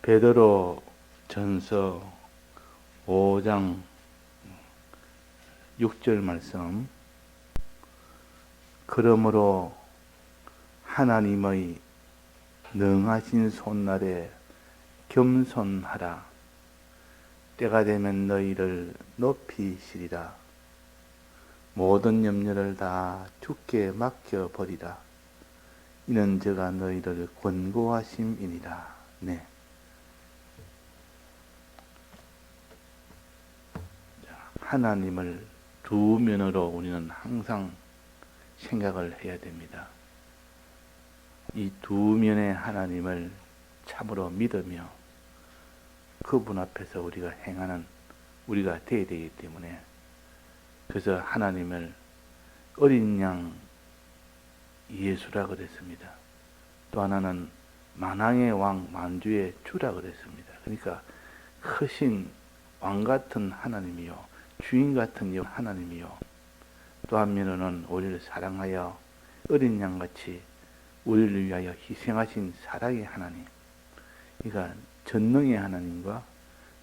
베드로 전서 5장 6절 말씀. 그러므로 하나님의 능하신 손날에 겸손하라. 때가 되면 너희를 높이시리라. 모든 염려를 다 주께 맡겨버리라. 이는 저가 너희를 권고하심이니라. 네. 하나님을 두 면으로 우리는 항상 생각을 해야 됩니다. 이 두 면의 하나님을 참으로 믿으며 그분 앞에서 우리가 행하는 우리가 되어야 되기 때문에, 그래서 하나님을 어린 양 예수라 그랬습니다. 또 하나는 만왕의 왕 만주의 주라 그랬습니다. 그러니까 크신 왕 같은 하나님이요, 주인 같은 하나님이요, 또 한면으로는 우리를 사랑하여 어린 양같이 우리를 위하여 희생하신 사랑의 하나님. 그러니까 전능의 하나님과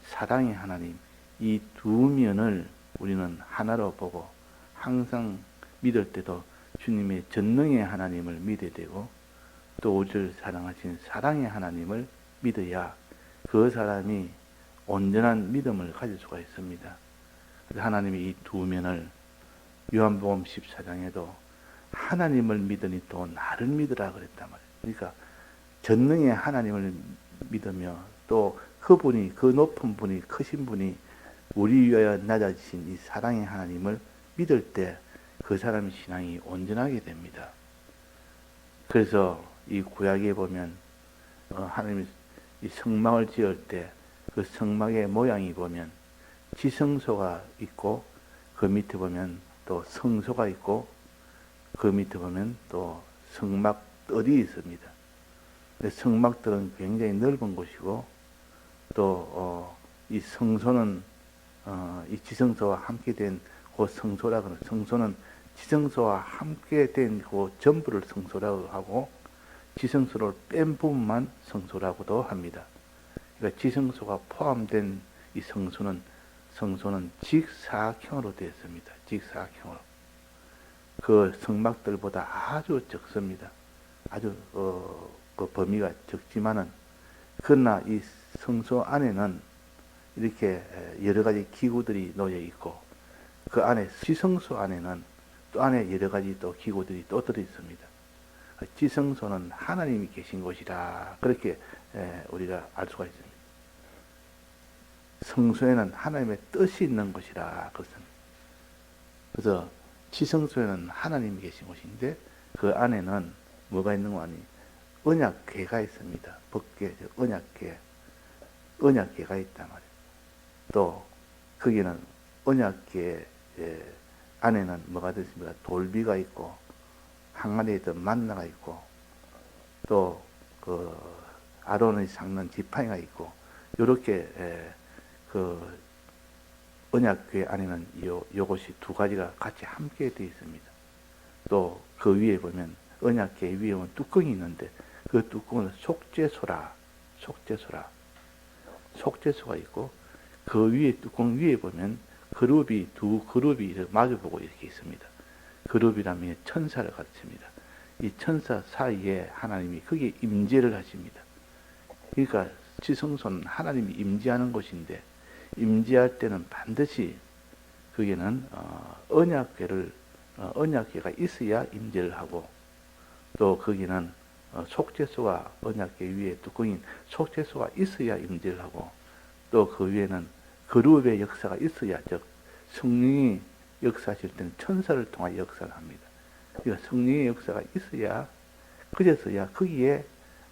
사랑의 하나님, 이 두 면을 우리는 하나로 보고 항상 믿을 때도 주님의 전능의 하나님을 믿어야 되고, 또 우리를 사랑하신 사랑의 하나님을 믿어야 그 사람이 온전한 믿음을 가질 수가 있습니다. 그래서 하나님이 이 두 면을 요한복음 14장에도 하나님을 믿으니 또 나를 믿으라 그랬단 말이에요. 그러니까 전능의 하나님을 믿으며 또 그분이, 그 높은 분이, 크신 분이 우리 위하여 낮아지신 이 사랑의 하나님을 믿을 때 그 사람의 신앙이 온전하게 됩니다. 그래서 이 구약에 보면 하나님이 이 성막을 지을 때 그 성막의 모양이 보면 지성소가 있고, 그 밑에 보면 또 성소가 있고, 그 밑에 보면 또 성막들이 있습니다. 성막들은 굉장히 넓은 곳이고, 또 이 성소는 이 지성소와 함께 된 그 성소라 그러는, 성소는 지성소와 함께 된 그 전부를 성소라고 하고, 지성소를 뺀 부분만 성소라고도 합니다. 그러니까 지성소가 포함된 이 성소는 직사각형으로 되어 있습니다. 직사각형으로. 그 성막들보다 아주 적습니다. 아주 그 범위가 적지만은, 그러나 이 성소 안에는 이렇게 여러 가지 기구들이 놓여 있고, 그 안에 지성소 안에는 또 안에 여러 가지 또 기구들이 또 들어 있습니다. 지성소는 하나님이 계신 곳이라 그렇게 우리가 알 수가 있습니다. 성소에는 하나님의 뜻이 있는 곳이라 그렇습니다. 그래서 지성소에는 하나님이 계신 곳인데, 그 안에는 뭐가 있는 거 아니? 언약궤가 있습니다. 법궤, 언약궤가 있단 말이에요. 또 거기는 언약궤 안에는 뭐가 있습니까? 돌비가 있고, 항아리에 있던 만나가 있고, 또 그 아론이 삭는 지팡이가 있고, 이렇게 그 언약궤 안에는 요것이 두 가지가 같이 함께 되어 있습니다. 또 그 위에 보면, 언약궤 위에 보면 뚜껑이 있는데, 그 뚜껑은 속죄소가 있고, 그 위에 뚜껑 위에 보면 두 그룹이 마주보고 이렇게 있습니다. 그룹이라면 천사를 가르칩니다. 이 천사 사이에 하나님이 거기에 임재를 하십니다. 그러니까 지성소는 하나님이 임재하는 곳인데, 임재할 때는 반드시 거기에는 언약궤가 있어야 임재를 하고, 또 거기는 속죄소가, 언약궤 위에 뚜껑인 속죄소가 있어야 임재를 하고, 또 그 위에는 그룹의 역사가 있어야, 즉 성령이 역사하실 때는 천사를 통하여 역사를 합니다. 그러니까 성령의 역사가 있어야, 그래서야 거기에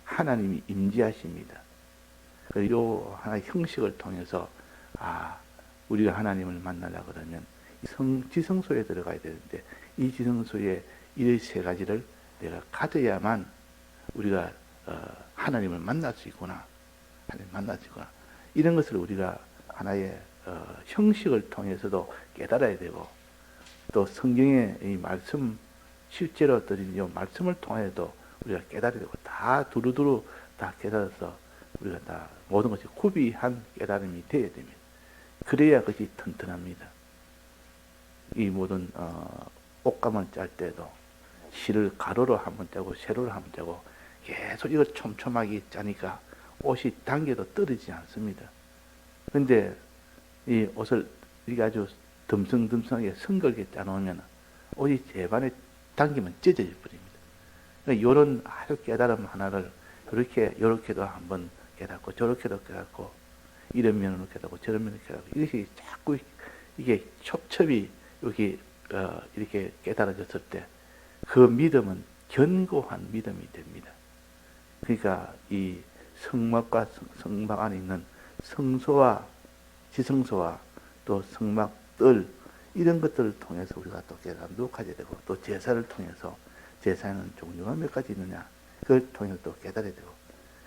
하나님이 임재하십니다. 이 하나의 형식을 통해서 우리가 하나님을 만나려 그러면 지성소에 들어가야 되는데, 이 지성소에 이 세 가지를 내가 가져야만 우리가 하나님을 만날 수 있구나. 이런 것을 우리가 하나의 형식을 통해서도 깨달아야 되고, 또 성경의 이 말씀, 실제로 드린 이 말씀을 통해서도 우리가 깨달아야 되고, 다 두루두루 다 깨달아서 우리가 다 모든 것이 구비한 깨달음이 되어야 됩니다. 그래야 그것이 튼튼합니다. 이 모든 옷감을 짤 때도 실을 가로로 한번 짜고 세로로 한번 짜고 계속 이걸 촘촘하게 짜니까 옷이 당겨도 떨어지지 않습니다. 근데 이 옷을 이게 아주 듬성듬성하게 성글게 짜놓으면 옷이 제반에 당기면 찢어져 버립니다. 그러니까 이런 아주 깨달음 하나를 이렇게도 한번 깨닫고 저렇게도 깨닫고 이런 면으로 깨닫고 저런 면으로 깨닫고 이것이 자꾸 이게 첩첩이 여기 이렇게 깨달아졌을 때 그 믿음은 견고한 믿음이 됩니다. 그러니까 이 성막과 성막 안에 있는 성소와 지성소와 또 성막들 이런 것들을 통해서 우리가 또 깨달음도 가져야 되고 또 제사를 통해서 제사에는 종류가 몇 가지 있느냐 그걸 통해서 또 깨달아야 되고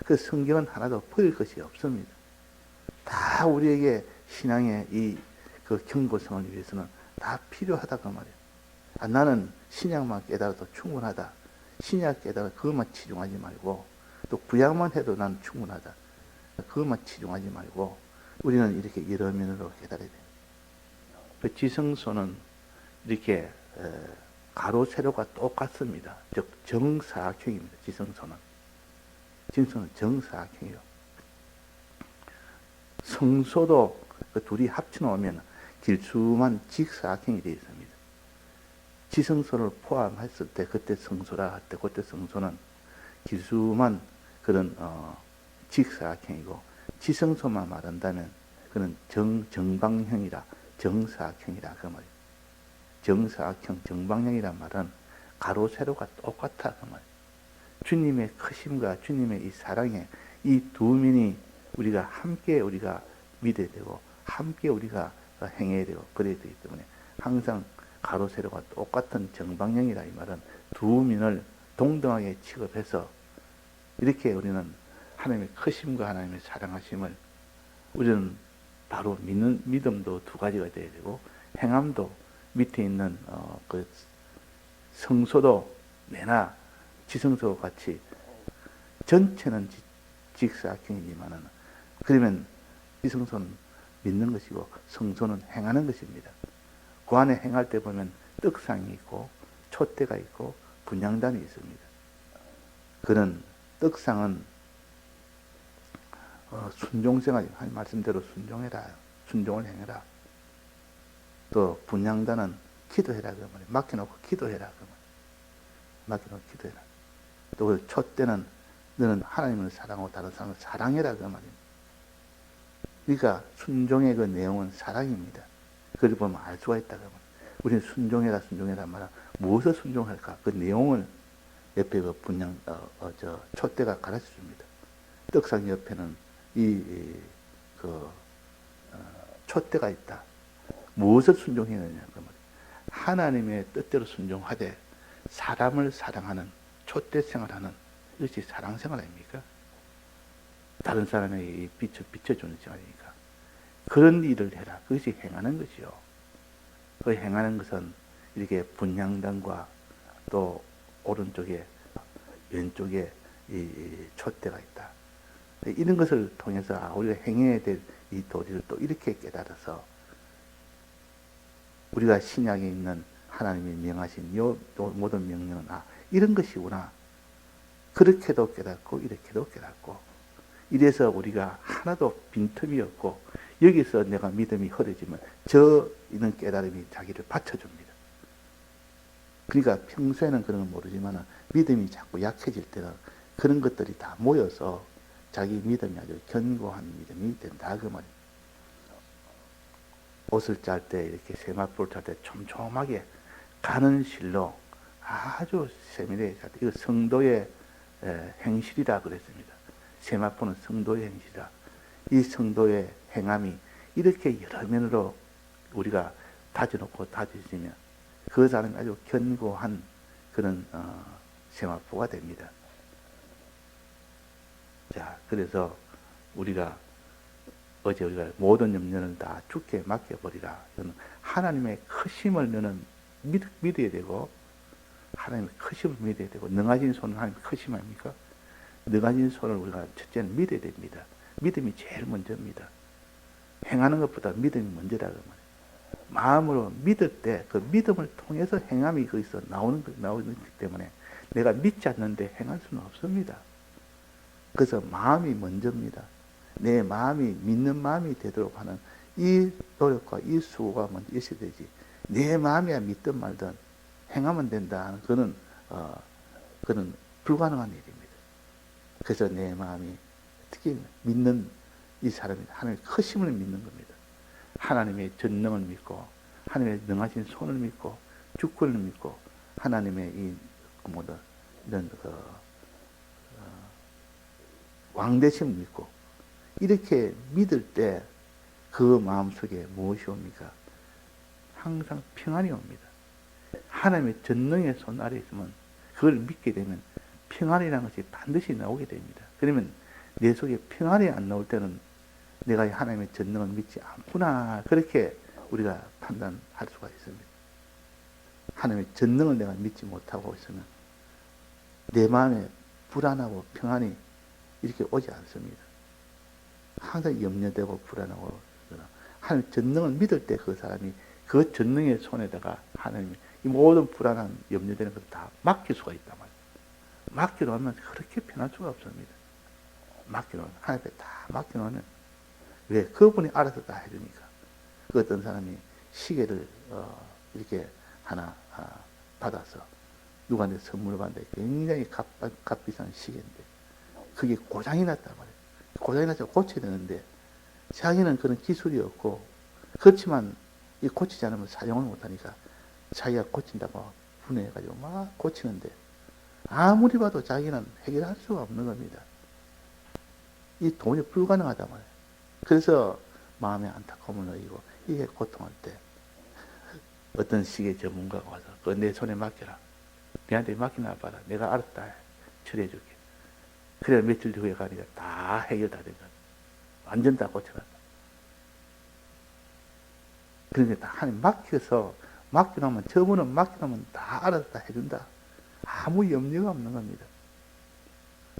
그 성경은 하나도 버릴 것이 없습니다. 다 우리에게 신앙의 이 그 견고성을 위해서는 다 필요하다 그 말이에요. 나는 신약만 깨달아도 충분하다. 신약 깨달아 그것만 치중하지 말고 또 구약만 해도 난 충분하다. 그것만 치중하지 말고 우리는 이렇게 여러 면으로 깨달아야 돼요. 그 지성소는 이렇게 가로 세로가 똑같습니다. 즉 정사각형입니다. 지성소는 정사각형이요. 성소도 그 둘이 합쳐놓으면 길쭉한 직사각형이 되어 있습니다. 지성소를 포함했을 때 그때 성소라 할 때 그때 성소는 길쭉한 그런 직사각형이고 지성소만 말한다면 그는 정방형이라 정사각형이라 그 말이에요. 정사각형 정방형이란 말은 가로 세로가 똑같아 그 말이에요. 주님의 크심과 주님의 이 사랑에 이 두 면이 우리가 함께 우리가 믿어야 되고 함께 우리가 행해야 되고 그래야 되기 때문에 항상 가로 세로가 똑같은 정방형이라 이 말은 두 면을 동등하게 취급해서 이렇게 우리는 하나님의 크심과 하나님의 사랑하심을 우리는 바로 믿는 믿음도 두 가지가 되어야 되고 행함도 밑에 있는 그 성소도 내나 지성소 같이 전체는 직사각형이지만은 그러면 지성소는 믿는 것이고 성소는 행하는 것입니다. 그 안에 행할 때 보면 떡상이 있고 촛대가 있고 분향단이 있습니다. 그런 떡상은 순종생활, 한 말씀대로 순종해라. 순종을 행해라. 또 분향단은 기도해라. 그 말이에요. 맡겨놓고 기도해라. 그 말이에요. 맡겨놓고 기도해라. 또 그 촛대는 너는 하나님을 사랑하고 다른 사람을 사랑해라. 그 말이에요. 그러니까 순종의 그 내용은 사랑입니다. 그걸 보면 알 수가 있다. 그러면 우리는 순종해라 말은 무엇을 순종할까? 그 내용을 옆에 그 분양 촛대가 가르쳐 줍니다. 떡상 옆에는 촛대가 있다. 무엇을 순종해야 되냐? 그러면 하나님의 뜻대로 순종하되 사람을 사랑하는 촛대 생활하는 이것이 사랑 생활 아닙니까? 다른 사람에게 빛을 비춰주는 생활이니까 그런 일을 해라. 그것이 행하는 것이요. 그 행하는 것은 이렇게 분향단과 또 오른쪽에 왼쪽에 이 촛대가 있다. 이런 것을 통해서 우리가 행해야 될 이 도리를 또 이렇게 깨달아서 우리가 신약에 있는 하나님이 명하신 이 모든 명령은 이런 것이구나. 그렇게도 깨닫고 이렇게도 깨닫고 이래서 우리가 하나도 빈틈이 없고 여기서 내가 믿음이 흐려지면 저 있는 깨달음이 자기를 받쳐줍니다. 그러니까 평소에는 그런 걸 모르지만 믿음이 자꾸 약해질 때는 그런 것들이 다 모여서 자기 믿음이 아주 견고한 믿음이 된다 그 말이에요. 옷을 짤 때 이렇게 세마포를 짤 때 촘촘하게 가는 실로 아주 세밀하게 짤 때 이거 성도의 행실이라 그랬습니다. 세마포는 성도의 행실이라. 이 성도의 행함이 이렇게 여러 면으로 우리가 다져놓고 다져지면 그 사람이 아주 견고한 그런 세마포가 됩니다. 자, 그래서 우리가 어제 우리가 모든 염려는 다 주께 맡겨버리라. 이거는 하나님의 크심을 너는 믿어야 되고 하나님의 크심을 믿어야 되고 능하신 손은 하나님의 크심 아닙니까? 능하신 손을 우리가 첫째는 믿어야 됩니다. 믿음이 제일 먼저입니다. 행하는 것보다 믿음이 먼저라고 말해요. 마음으로 믿을 때 그 믿음을 통해서 행함이 거기서 나오는 거기 때문에 내가 믿지 않는데 행할 수는 없습니다. 그래서 마음이 먼저입니다. 내 마음이 믿는 마음이 되도록 하는 이 노력과 이 수고가 먼저 있어야 되지. 내 마음이야 믿든 말든 행하면 된다 하는 그는 불가능한 일입니다. 그래서 내 마음이 특히 믿는 이 사람이 하나님의 크심을 믿는 겁니다. 하나님의 전능을 믿고 하나님의 능하신 손을 믿고 주권을 믿고 하나님의 이런 왕대심을 믿고 이렇게 믿을 때 그 마음속에 무엇이 옵니까? 항상 평안이 옵니다. 하나님의 전능의 손 아래 있으면 그걸 믿게 되면 평안이라는 것이 반드시 나오게 됩니다. 그러면 내 속에 평안이 안 나올 때는 내가 하나님의 전능을 믿지 않구나, 그렇게 우리가 판단할 수가 있습니다. 하나님의 전능을 내가 믿지 못하고 있으면 내 마음에 불안하고 평안이 이렇게 오지 않습니다. 항상 염려되고 불안하고, 하나님의 전능을 믿을 때 그 사람이 그 전능의 손에다가 하나님이 이 모든 불안한 염려되는 것을 다 맡길 수가 있단 말이에요. 맡기로 하면 그렇게 편할 수가 없습니다. 맡기로 하면, 하나님 앞에 다 맡겨놓으면, 왜? 그분이 알아서 다 해주니까. 그 어떤 사람이 시계를 이렇게 하나 받아서 누구한테 선물을 받는데 굉장히 값비싼 시계인데 그게 고장이 났단 말이에요. 고장이 나서 고쳐야 되는데 자기는 그런 기술이 없고, 그렇지만 이 고치지 않으면 사용을 못하니까 자기가 고친다고 분해해가지고 막 고치는데 아무리 봐도 자기는 해결할 수가 없는 겁니다. 이 도저히 불가능하단 말이에요. 그래서 마음에 안타까움을 느끼고 이게 고통할 때 어떤 시계 전문가가 와서 그거 내 손에 맡겨라. 내한테 맡기나 봐라. 내가 알았다. 처리해줄게. 그래 며칠 후에 가니까 다 해결 다 된 거야. 완전 다 고쳐놨다. 그러니까 다 하나님 맡겨놓으면 저분은 맡겨놓으면 다 알아서 다 해준다. 아무 염려가 없는 겁니다.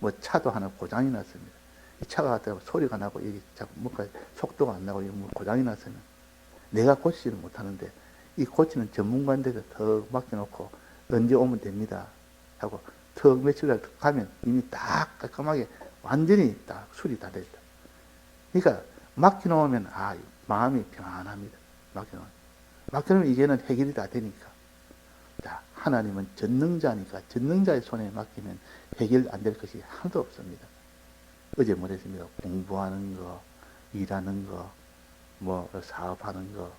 뭐 차도 하나 고장이 났습니다. 이 차가 갔다가 소리가 나고 이게 자꾸 뭔가 속도가 안 나고 뭐 고장이 났으면 내가 고치지를 못하는데 이 고치는 전문가인데도 더 맡겨놓고 언제 오면 됩니다 하고 더 며칠 날 가면 이미 딱 깔끔하게 완전히 딱 수리 다 됐다. 그러니까 맡겨놓으면 마음이 평안합니다. 맡겨놓으면 이제는 해결이 다 되니까. 자, 하나님은 전능자니까 전능자의 손에 맡기면 해결 안 될 것이 하나도 없습니다. 어제 뭐랬습니까? 공부하는 거, 일하는 거, 뭐 사업하는 거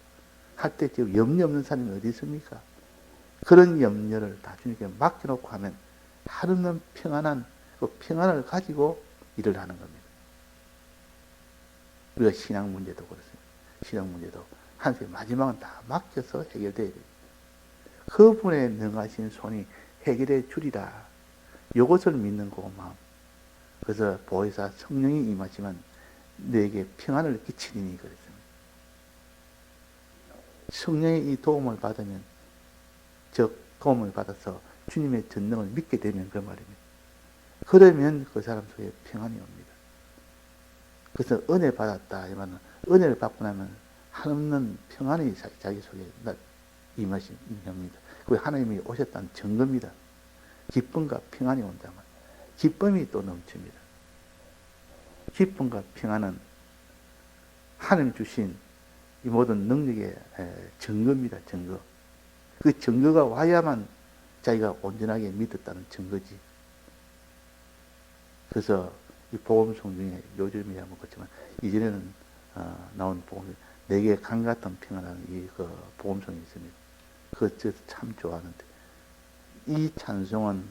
할 때 지금 염려 없는 사람이 어디 있습니까? 그런 염려를 다 주님께 맡겨놓고 하면 하루는 평안한 그 평안을 가지고 일을 하는 겁니다. 우리가 신앙 문제도 그렇습니다. 신앙 문제도 하나님께 마지막은 다 맡겨서 해결돼야 됩니다. 그분의 능하신 손이 해결해 주리라. 이것을 믿는 그 마음. 그래서 보혜사 성령이 임하지만 너에게 평안을 끼치리니 그랬습니다. 성령의 이 도움을 받으면, 즉 도움을 받아서 주님의 전능을 믿게 되면 그 말입니다. 그러면 그 사람 속에 평안이 옵니다. 그래서 은혜 받았다 이 말은 은혜를 받고 나면 한없는 평안이 자기 속에 임하신 겁니다. 그 하나님이 오셨다는 증거입니다. 기쁨과 평안이 온다면 기쁨이 또 넘칩니다. 기쁨과 평안은 하나님 주신 이 모든 능력의 증거입니다. 증거. 그 증거가 와야만 자기가 온전하게 믿었다는 증거지. 그래서 이 복음성 중에 요즘이야 뭐 그렇지만 이전에는 나온 복음, 내게 강 같은 평안하는 이 그 복음성이 있습니다. 그거 참 좋아하는데 이 찬송은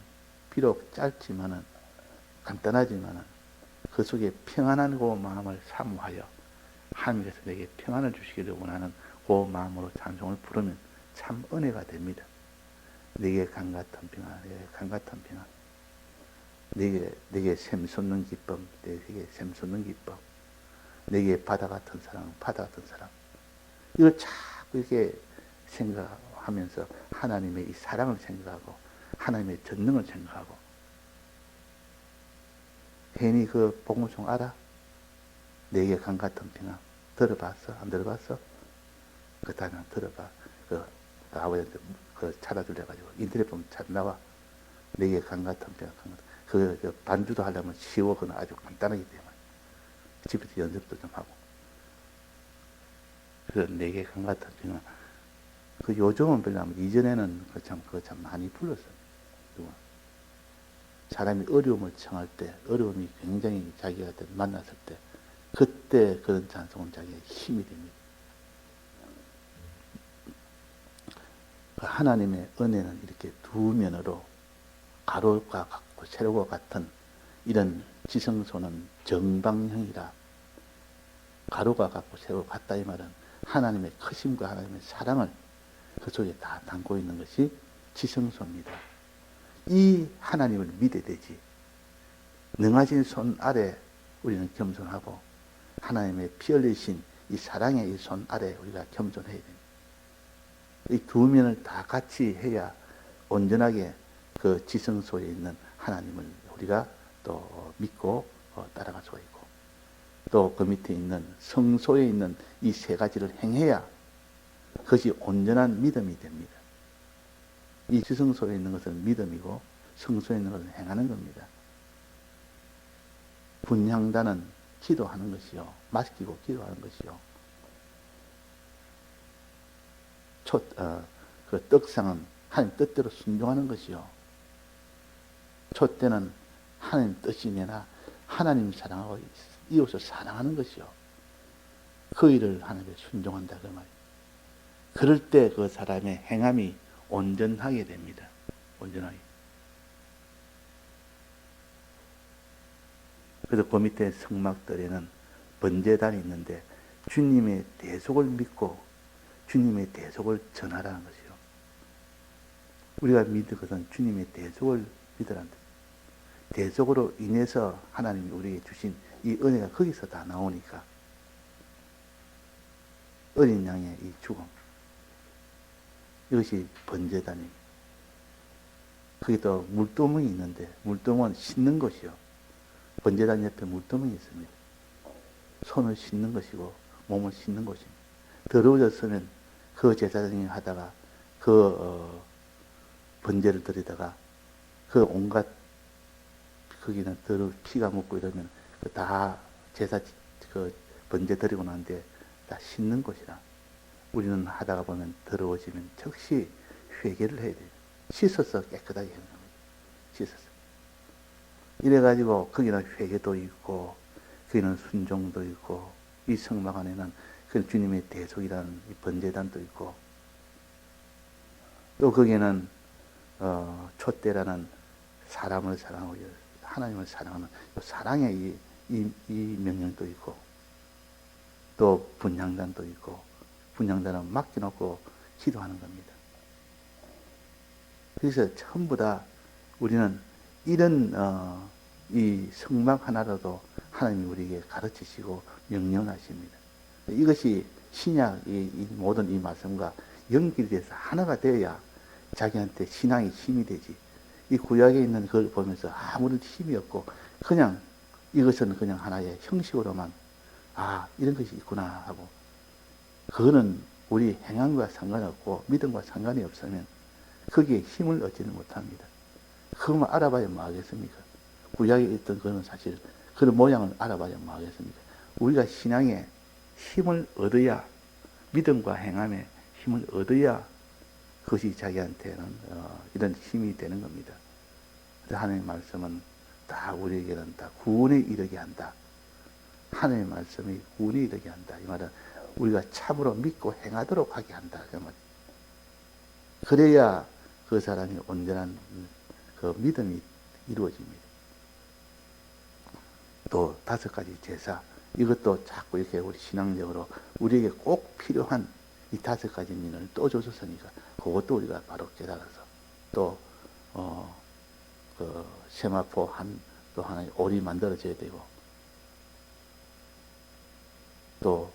비록 짧지만은 간단하지만은 그 속에 평안한 그 마음을 사모하여 하나님께서 내게 평안을 주시기를 원하는 그 마음으로 찬송을 부르면 참 은혜가 됩니다. 내게 강 같은 평안, 내게 강 같은 평안, 내게 샘솟는 기쁨, 내게 샘솟는 기쁨, 내게 바다 같은 사랑, 바다 같은 사랑. 이걸 자꾸 이렇게 생각하면서 하나님의 이 사랑을 생각하고 하나님의 전능을 생각하고 괜히 그 복음송 알아? 내게 강 같은 평안. 들어봤어? 안 들어봤어? 그 다음에 들어봐. 그 아버지한테 그 찾아주려 가지고 인터넷 보면 잘 나와. 내게 강 같은 평안. 그 반주도 하려면 쉬워. 그건 아주 간단하기 때문에 집에서 연습도 좀 하고. 그 내게 강 같은 평안. 그 요즘은 별로 안 이전에는 그거 참 많이 불렀어요. 사람이 어려움을 청할 때, 어려움이 굉장히 자기가 만났을 때, 그때 그런 찬송은 자기의 힘이 됩니다. 하나님의 은혜는 이렇게 두 면으로 가로가 같고 세로가 같은 이런 지성소는 정방형이라. 가로가 같고 세로가 같다 이 말은 하나님의 크심과 하나님의 사랑을 그 속에 다 담고 있는 것이 지성소입니다. 이 하나님을 믿어야 되지. 능하신 손 아래 우리는 겸손하고 하나님의 피 흘리신 이 사랑의 이 손 아래 우리가 겸손해야 됩니다. 이 두 면을 다 같이 해야 온전하게 그 지성소에 있는 하나님을 우리가 또 믿고 따라갈 수가 있고, 또 그 밑에 있는 성소에 있는 이 세 가지를 행해야 그것이 온전한 믿음이 됩니다. 이 지성소에 있는 것은 믿음이고 성소에 있는 것은 행하는 겁니다. 분향단은 기도하는 것이요, 맡기고 기도하는 것이요, 그 떡상은 하나님 뜻대로 순종하는 것이요, 촛대는 하나님 뜻이 내나 하나님 사랑하고 이웃을 사랑하는 것이요, 그 일을 하나님께 순종한다 그 말이에요. 그럴 때 그 사람의 행함이 온전하게 됩니다. 온전하게. 그래서 그 밑에 성막들에는 번제단이 있는데 주님의 대속을 믿고 주님의 대속을 전하라는 것이요. 우리가 믿을 것은 주님의 대속을 믿으라는 뜻. 대속으로 인해서 하나님이 우리에게 주신 이 은혜가 거기서 다 나오니까. 어린 양의 이 죽음. 이것이 번제단입니다. 거기 또 물두멍이 있는데 물두멍은 씻는 곳이요. 번제단 옆에 물두멍이 있습니다. 손을 씻는 것이고 몸을 씻는 곳입니다. 더러워졌으면 그 제사장이 하다가 그 번제를 드리다가 그 온갖 거기는 피가 묻고 이러면 다 제사 그 번제 드리고 난 뒤에 다 씻는 곳이라. 우리는 하다가 보면 더러워지면 즉시 회개를 해야 돼요. 씻어서 깨끗하게 하는 겁니다. 씻어서. 이래가지고 거기는 회개도 있고 거기는 순종도 있고 이 성막 안에는 그 주님의 대속이라는 이 번제단도 있고 또 거기에는 촛대라는 사람을 사랑하고 하나님을 사랑하는 사랑의 이 명령도 있고 또 분향단도 있고 분향단은 맡겨놓고 기도하는 겁니다. 그래서 전부 다 우리는 이런 이 성막 하나라도 하나님이 우리에게 가르치시고 명령하십니다. 이것이 신약 이 모든 이 말씀과 연결이 돼서 하나가 되어야 자기한테 신앙이 힘이 되지. 이 구약에 있는 걸 보면서 아무런 힘이 없고 그냥 이것은 그냥 하나의 형식으로만 이런 것이 있구나 하고 그거는 우리 행함과 상관이 없고 믿음과 상관이 없으면 거기에 힘을 얻지는 못합니다. 그것만 알아봐야 뭐 하겠습니까? 구약에 있던 그거는 사실 그런 모양을 알아봐야 뭐 하겠습니까? 우리가 신앙에 힘을 얻어야 믿음과 행함에 힘을 얻어야 그것이 자기한테는 이런 힘이 되는 겁니다. 하나님의 말씀은 다 우리에게는 다 구원에 이르게 한다. 하나님의 말씀이 구원에 이르게 한다. 이 말은 우리가 참으로 믿고 행하도록 하게 한다. 그 말. 그래야 그 사람이 온전한 그 믿음이 이루어집니다. 또 5가지 제사. 이것도 자꾸 이렇게 우리 신앙적으로 우리에게 꼭 필요한 이 5가지 민을 또 주셨으니까 그것도 우리가 바로 깨달아서 또 그 세마포 또 하나의 올이 만들어져야 되고 또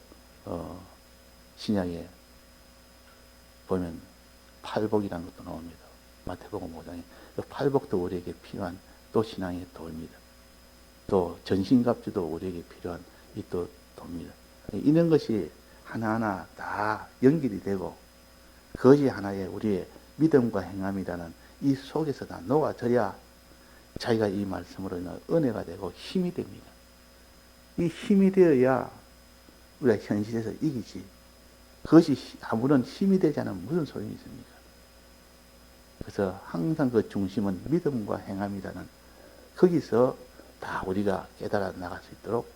신약에 보면 팔복이라는 것도 나옵니다. 마태복음 5장에 팔복도 우리에게 필요한 또 신앙의 도입니다. 또 전신갑주도 우리에게 필요한 이 또 돕니다. 이런 것이 하나하나 다 연결이 되고 그것이 하나의 우리의 믿음과 행함이라는 이 속에서 다 녹아져야 자기가 이 말씀으로 인한 은혜가 되고 힘이 됩니다. 이 힘이 되어야 우리가 현실에서 이기지. 그것이 아무런 힘이 되지 않으면 무슨 소용이 있습니까? 그래서 항상 그 중심은 믿음과 행함이라는 거기서 다 우리가 깨달아 나갈 수 있도록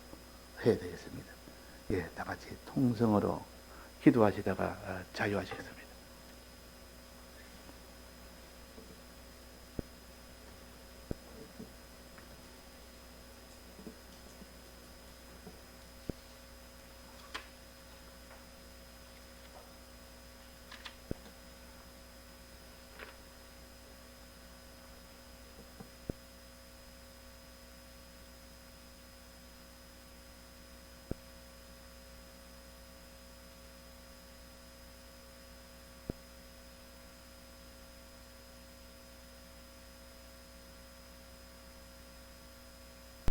해야 되겠습니다. 예, 다 같이 통성으로 기도하시다가 자유하시겠습니다.